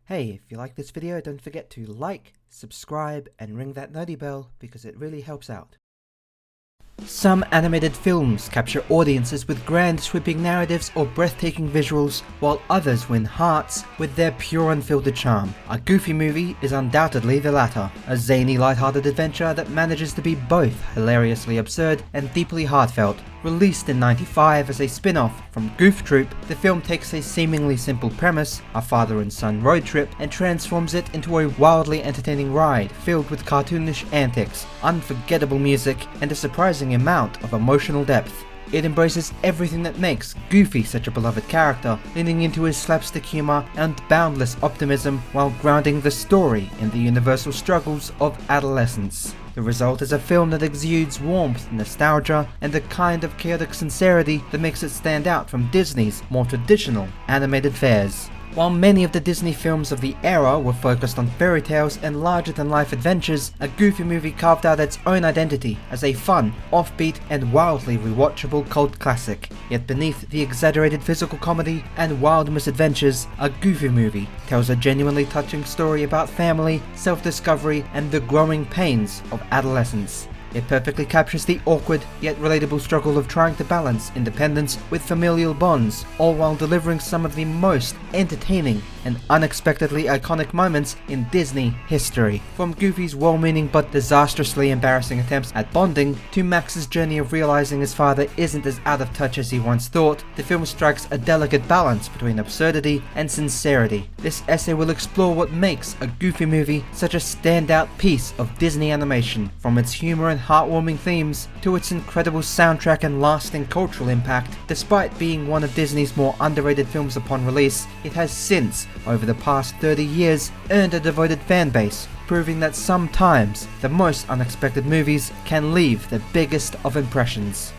Hey, if you like this video, don't forget to like, subscribe, and ring that noti bell because it really helps out. Some animated films capture audiences with grand sweeping narratives or breathtaking visuals, while others win hearts with their pure unfiltered charm. A Goofy movie is undoubtedly the latter, a zany light-hearted adventure that manages to be both hilariously absurd and deeply heartfelt. Released in '95 as a spin-off from Goof Troop, the film takes a seemingly simple premise, a father and son road trip, and transforms it into a wildly entertaining ride filled with cartoonish antics, unforgettable music, and a surprising amount of emotional depth. It embraces everything that makes Goofy such a beloved character, leaning into his slapstick humor and boundless optimism while grounding the story in the universal struggles of adolescence. The result is a film that exudes warmth, nostalgia, and the kind of chaotic sincerity that makes it stand out from Disney's more traditional animated fares. While many of the Disney films of the era were focused on fairy tales and larger-than-life adventures, a Goofy movie carved out its own identity as a fun, offbeat, and wildly rewatchable cult classic. Yet beneath the exaggerated physical comedy and wild misadventures, a Goofy movie tells a genuinely touching story about family, self-discovery, and the growing pains of adolescence. It perfectly captures the awkward yet relatable struggle of trying to balance independence with familial bonds, all while delivering some of the most entertaining and unexpectedly iconic moments in Disney history. From Goofy's well-meaning but disastrously embarrassing attempts at bonding, to Max's journey of realizing his father isn't as out of touch as he once thought, the film strikes a delicate balance between absurdity and sincerity. This essay will explore what makes a Goofy movie such a standout piece of Disney animation, from its humor and heartwarming themes to its incredible soundtrack and lasting cultural impact. Despite being one of Disney's more underrated films upon release, it has since, over the past 30 years, earned a devoted fan base, proving that sometimes the most unexpected movies can leave the biggest of impressions.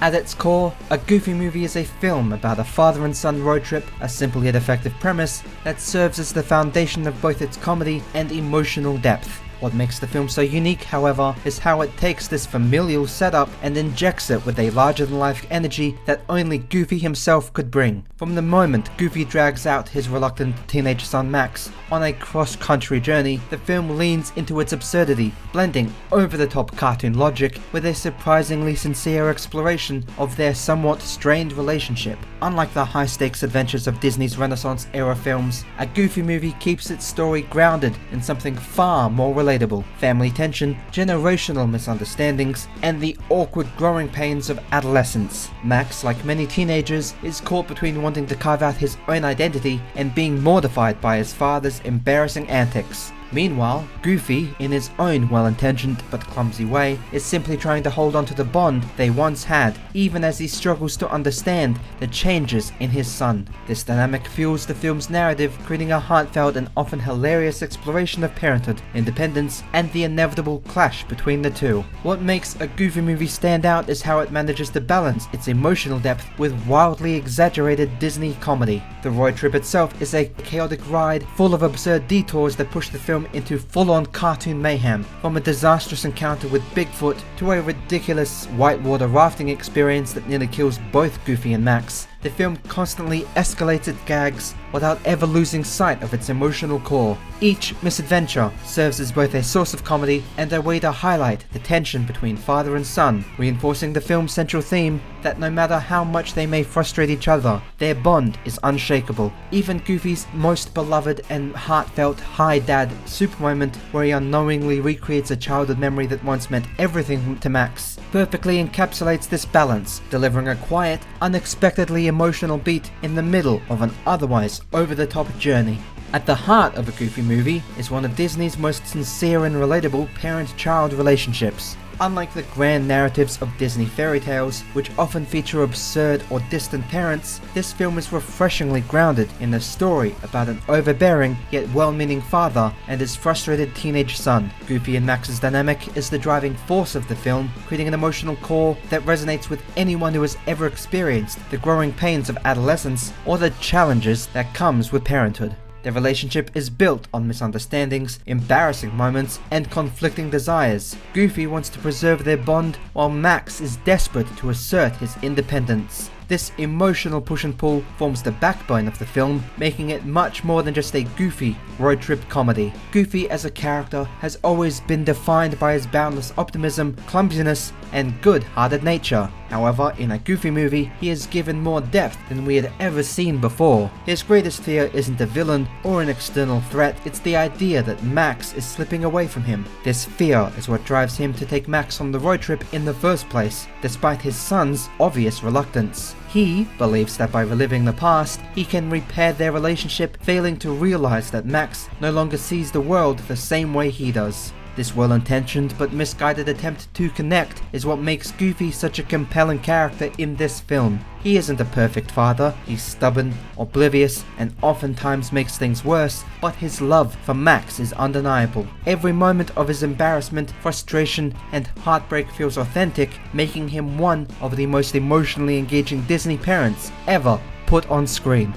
At its core, a Goofy movie is a film about a father and son road trip, a simple yet effective premise that serves as the foundation of both its comedy and emotional depth. What makes the film so unique, however, is how it takes this familial setup and injects it with a larger-than-life energy that only Goofy himself could bring. From the moment Goofy drags out his reluctant teenage son Max on a cross-country journey, the film leans into its absurdity, blending over-the-top cartoon logic with a surprisingly sincere exploration of their somewhat strained relationship. Unlike the high-stakes adventures of Disney's Renaissance-era films, a Goofy movie keeps its story grounded in something far more relatable: family tension, generational misunderstandings, and the awkward growing pains of adolescence. Max, like many teenagers, is caught between wanting to carve out his own identity and being mortified by his father's embarrassing antics. Meanwhile, Goofy, in his own well-intentioned but clumsy way, is simply trying to hold on to the bond they once had, even as he struggles to understand the changes in his son. This dynamic fuels the film's narrative, creating a heartfelt and often hilarious exploration of parenthood, independence, and the inevitable clash between the two. What makes a Goofy movie stand out is how it manages to balance its emotional depth with wildly exaggerated Disney comedy. The road trip itself is a chaotic ride full of absurd detours that push the film into full-on cartoon mayhem, from a disastrous encounter with Bigfoot to a ridiculous whitewater rafting experience that nearly kills both Goofy and Max. The film constantly escalates its gags without ever losing sight of its emotional core. Each misadventure serves as both a source of comedy and a way to highlight the tension between father and son, reinforcing the film's central theme that no matter how much they may frustrate each other, their bond is unshakable. Even Goofy's most beloved and heartfelt Hi Dad super moment, where he unknowingly recreates a childhood memory that once meant everything to Max, perfectly encapsulates this balance, delivering a quiet, unexpectedly emotional beat in the middle of an otherwise over-the-top journey. At the heart of a Goofy movie is one of Disney's most sincere and relatable parent-child relationships. Unlike the grand narratives of Disney fairy tales, which often feature absurd or distant parents, this film is refreshingly grounded in a story about an overbearing yet well-meaning father and his frustrated teenage son. Goofy and Max's dynamic is the driving force of the film, creating an emotional core that resonates with anyone who has ever experienced the growing pains of adolescence or the challenges that comes with parenthood. Their relationship is built on misunderstandings, embarrassing moments, and conflicting desires. Goofy wants to preserve their bond, while Max is desperate to assert his independence. This emotional push and pull forms the backbone of the film, making it much more than just a goofy road trip comedy. Goofy as a character has always been defined by his boundless optimism, clumsiness, and good-hearted nature. However, in a Goofy movie, he is given more depth than we had ever seen before. His greatest fear isn't a villain or an external threat, it's the idea that Max is slipping away from him. This fear is what drives him to take Max on the road trip in the first place, despite his son's obvious reluctance. He believes that by reliving the past, he can repair their relationship, failing to realize that Max no longer sees the world the same way he does. This well-intentioned but misguided attempt to connect is what makes Goofy such a compelling character in this film. He isn't a perfect father, he's stubborn, oblivious, and oftentimes makes things worse, but his love for Max is undeniable. Every moment of his embarrassment, frustration, and heartbreak feels authentic, making him one of the most emotionally engaging Disney parents ever put on screen.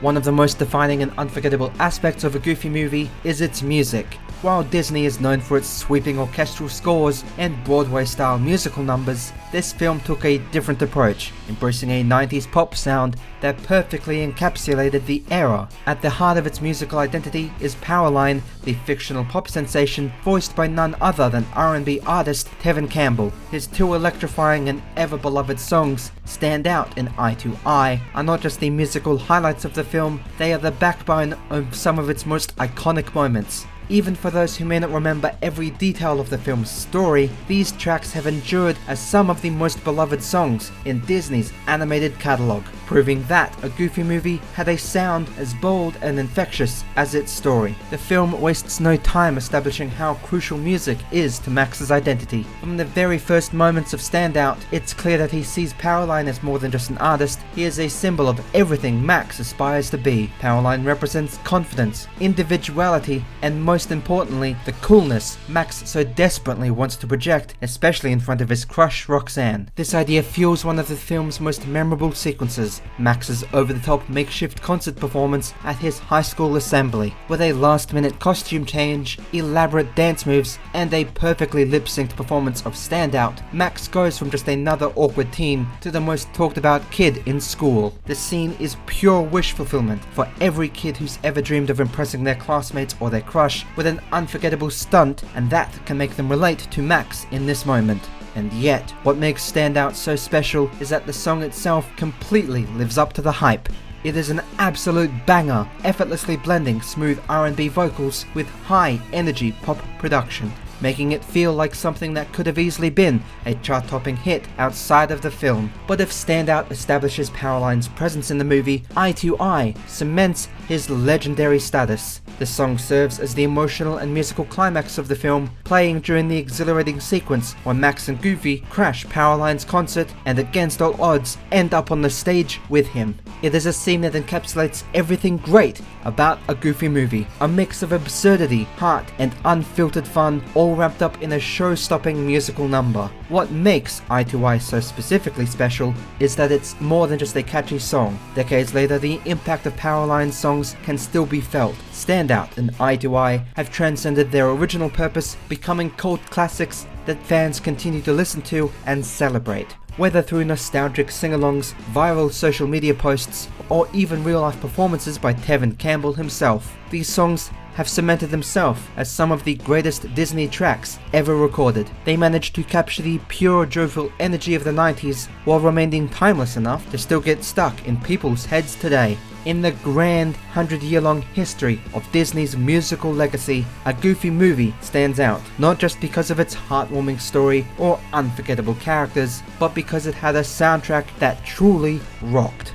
One of the most defining and unforgettable aspects of a Goofy movie is its music. While Disney is known for its sweeping orchestral scores and Broadway-style musical numbers, this film took a different approach, embracing a 90s pop sound that perfectly encapsulated the era. At the heart of its musical identity is Powerline, the fictional pop sensation voiced by none other than R&B artist Tevin Campbell. His two electrifying and ever-beloved songs, Stand Out and Eye to Eye, are not just the musical highlights of the film, they are the backbone of some of its most iconic moments. Even for those who may not remember every detail of the film's story, these tracks have endured as some of the most beloved songs in Disney's animated catalog, proving that a Goofy movie had a sound as bold and infectious as its story. The film wastes no time establishing how crucial music is to Max's identity. From the very first moments of Stand Out, it's clear that he sees Powerline as more than just an artist, he is a symbol of everything Max aspires to be. Powerline represents confidence, individuality, and most importantly, the coolness Max so desperately wants to project, especially in front of his crush Roxanne. This idea fuels one of the film's most memorable sequences, Max's over-the-top makeshift concert performance at his high school assembly. With a last-minute costume change, elaborate dance moves, and a perfectly lip-synced performance of Stand Out, Max goes from just another awkward teen to the most talked-about kid in school. The scene is pure wish fulfillment for every kid who's ever dreamed of impressing their classmates or their crush with an unforgettable stunt, and that can make them relate to Max in this moment. And yet, what makes Stand Out so special is that the song itself completely lives up to the hype. It is an absolute banger, effortlessly blending smooth R&B vocals with high energy pop production, making it feel like something that could have easily been a chart-topping hit outside of the film. But if Stand Out establishes Powerline's presence in the movie, Eye to Eye cements his legendary status. The song serves as the emotional and musical climax of the film, playing during the exhilarating sequence where Max and Goofy crash Powerline's concert and against all odds end up on the stage with him. It is a scene that encapsulates everything great about a Goofy movie, a mix of absurdity, heart, and unfiltered fun, all wrapped up in a show-stopping musical number. What makes Eye to Eye so specifically special is that it's more than just a catchy song. Decades later, the impact of Powerline's songs can still be felt. Stand Out and Eye to Eye have transcended their original purpose, becoming cult classics that fans continue to listen to and celebrate. Whether through nostalgic sing-alongs, viral social media posts, or even real-life performances by Tevin Campbell himself, these songs have cemented themselves as some of the greatest Disney tracks ever recorded. They managed to capture the pure, joyful energy of the 90s while remaining timeless enough to still get stuck in people's heads today. In the grand 100-year-long history of Disney's musical legacy, a Goofy movie stands out, not just because of its heartwarming story or unforgettable characters, but because it had a soundtrack that truly rocked.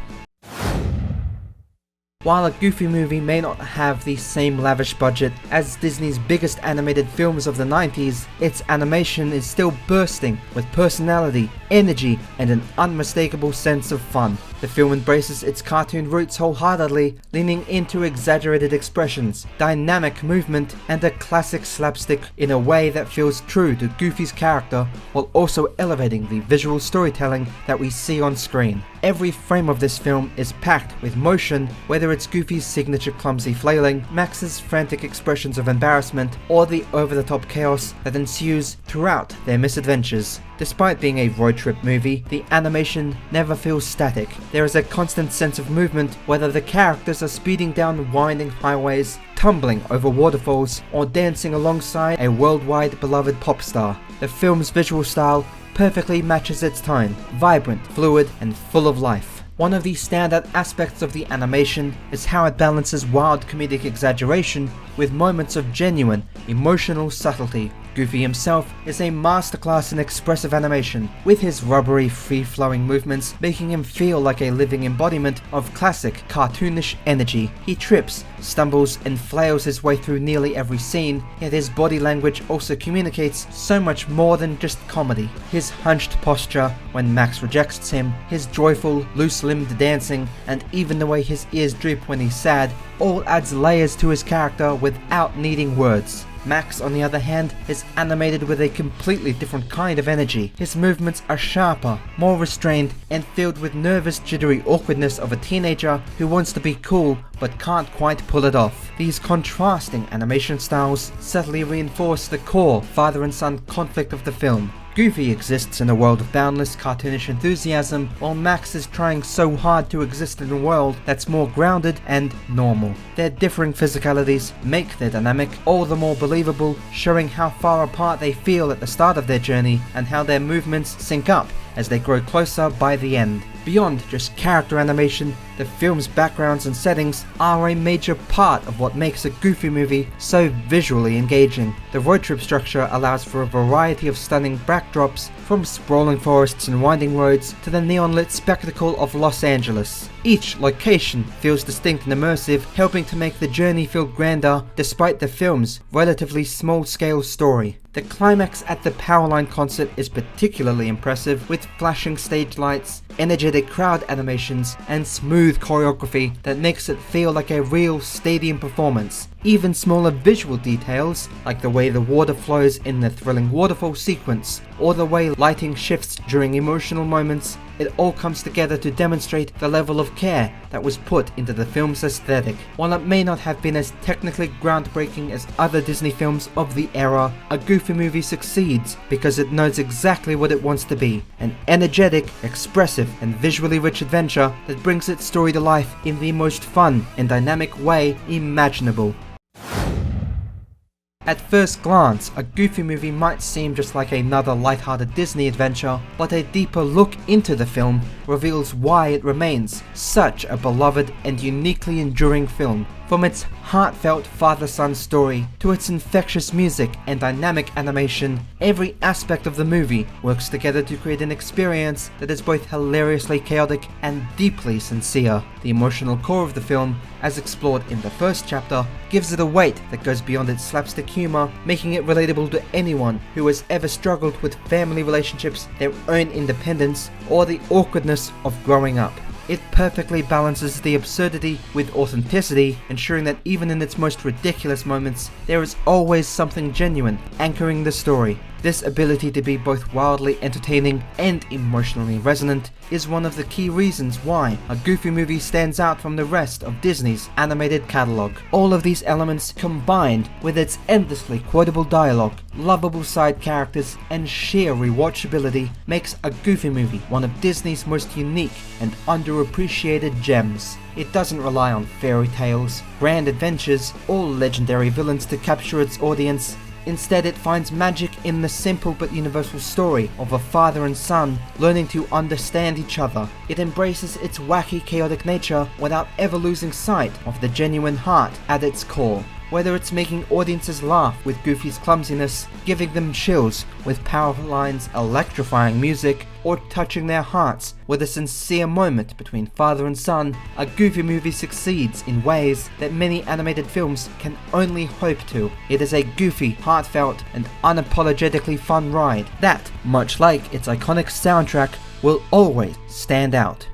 While a Goofy movie may not have the same lavish budget as Disney's biggest animated films of the 90s, its animation is still bursting with personality, energy, and an unmistakable sense of fun. The film embraces its cartoon roots wholeheartedly, leaning into exaggerated expressions, dynamic movement, and a classic slapstick in a way that feels true to Goofy's character while also elevating the visual storytelling that we see on screen. Every frame of this film is packed with motion, whether it's Goofy's signature clumsy flailing, Max's frantic expressions of embarrassment, or the over-the-top chaos that ensues throughout their misadventures. Despite being a road trip movie, the animation never feels static. There is a constant sense of movement, whether the characters are speeding down winding highways, tumbling over waterfalls, or dancing alongside a worldwide beloved pop star. The film's visual style perfectly matches its tone, vibrant, fluid, and full of life. One of the standout aspects of the animation is how it balances wild comedic exaggeration with moments of genuine, emotional subtlety. Goofy himself is a masterclass in expressive animation, with his rubbery, free-flowing movements making him feel like a living embodiment of classic, cartoonish energy. He trips, stumbles, and flails his way through nearly every scene, yet his body language also communicates so much more than just comedy. His hunched posture when Max rejects him, his joyful, loose-limbed dancing, and even the way his ears droop when he's sad, all adds layers to his character without needing words. Max, on the other hand, is animated with a completely different kind of energy. His movements are sharper, more restrained, and filled with nervous, jittery awkwardness of a teenager who wants to be cool but can't quite pull it off. These contrasting animation styles subtly reinforce the core father and son conflict of the film. Goofy exists in a world of boundless cartoonish enthusiasm, while Max is trying so hard to exist in a world that's more grounded and normal. Their differing physicalities make their dynamic all the more believable, showing how far apart they feel at the start of their journey and how their movements sync up as they grow closer by the end. Beyond just character animation, the film's backgrounds and settings are a major part of what makes a Goofy movie so visually engaging. The road trip structure allows for a variety of stunning backdrops, from sprawling forests and winding roads to the neon-lit spectacle of Los Angeles. Each location feels distinct and immersive, helping to make the journey feel grander despite the film's relatively small-scale story. The climax at the Powerline concert is particularly impressive, with flashing stage lights, energetic crowd animations, and smooth choreography that makes it feel like a real stadium performance. Even smaller visual details, like the way the water flows in the thrilling waterfall sequence, or the way lighting shifts during emotional moments, it all comes together to demonstrate the level of care that was put into the film's aesthetic. While it may not have been as technically groundbreaking as other Disney films of the era, a Goofy movie succeeds because it knows exactly what it wants to be: an energetic, expressive, and visually rich adventure that brings its story to life in the most fun and dynamic way imaginable. At first glance, a Goofy movie might seem just like another lighthearted Disney adventure, but a deeper look into the film reveals why it remains such a beloved and uniquely enduring film. From its heartfelt father-son story to its infectious music and dynamic animation, every aspect of the movie works together to create an experience that is both hilariously chaotic and deeply sincere. The emotional core of the film, as explored in the first chapter, gives it a weight that goes beyond its slapstick humor, making it relatable to anyone who has ever struggled with family relationships, their own independence, or the awkwardness of growing up. It perfectly balances the absurdity with authenticity, ensuring that even in its most ridiculous moments, there is always something genuine anchoring the story. This ability to be both wildly entertaining and emotionally resonant is one of the key reasons why a Goofy movie stands out from the rest of Disney's animated catalog. All of these elements, combined with its endlessly quotable dialogue, lovable side characters, and sheer rewatchability, makes a Goofy movie one of Disney's most unique and underappreciated gems. It doesn't rely on fairy tales, grand adventures, or legendary villains to capture its audience. Instead, it finds magic in the simple but universal story of a father and son learning to understand each other. It embraces its wacky, chaotic nature without ever losing sight of the genuine heart at its core. Whether it's making audiences laugh with Goofy's clumsiness, giving them chills with Powerline's electrifying music, or touching their hearts with a sincere moment between father and son, a Goofy movie succeeds in ways that many animated films can only hope to. It is a goofy, heartfelt, and unapologetically fun ride that, much like its iconic soundtrack, will always stand out.